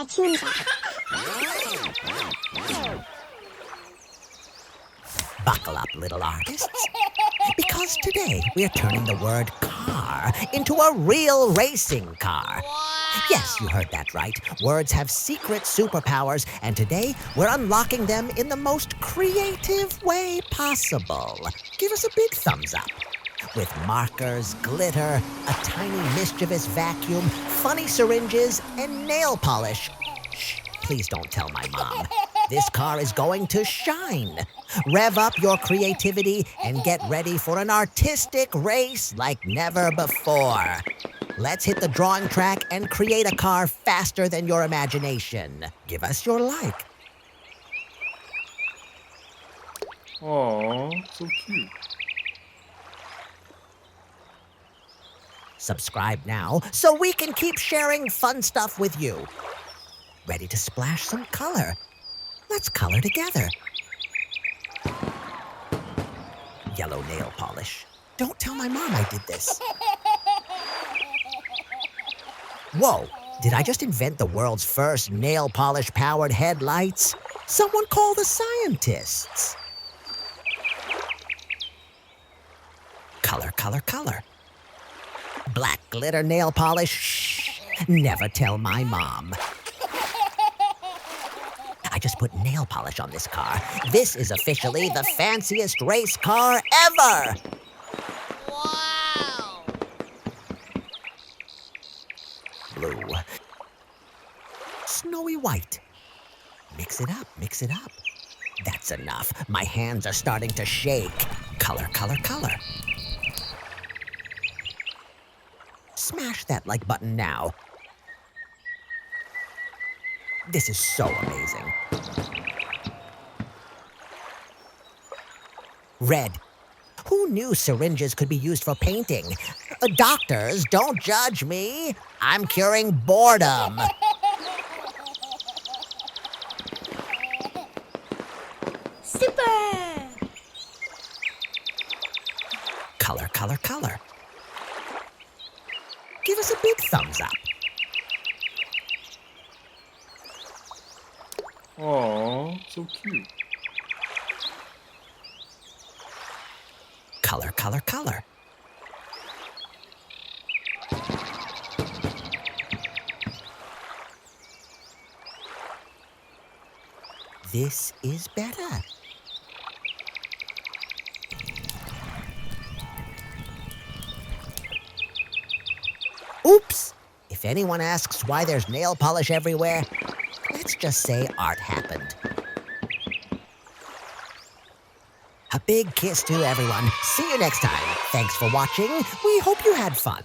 Artoonza. Buckle up, little artists, because today we're turning the word car into a real racing car. Yes, you heard that right. Words have secret superpowers, and today we're unlocking them in the most creative way possible. Give us a big thumbs up. With markers, glitter, a tiny mischievous vacuum, funny syringes, and nail polish. Shh, please don't tell my mom. This car is going to shine. Rev up your creativity and get ready for an artistic race like never before. Let's hit the drawing track and create a car faster than your imagination. Give us your like. Aw, so cute. Subscribe now so we can keep sharing fun stuff with you. Ready to splash some color? Let's color together. Yellow nail polish. Don't tell my mom I did this. Whoa, did I just invent the world's first nail polish-powered headlights? Someone call the scientists. Color, color, color. Black glitter nail polish. Shh, never tell my mom. I just put nail polish on this car. This is officially the fanciest race car ever! Wow! Blue. Snowy white. Mix it up, mix it up. That's enough. My hands are starting to shake. Color, color, color. Smash that like button now. This is so amazing. Red. Who knew syringes could be used for painting? Doctors, don't judge me. I'm curing boredom. Super! Color, color, color. Give us a big thumbs up. Aw, so cute. Color, color, color. This is better. Oops! If anyone asks why there's nail polish everywhere, let's just say art happened. A big kiss to everyone. See you next time. Thanks for watching. We hope you had fun.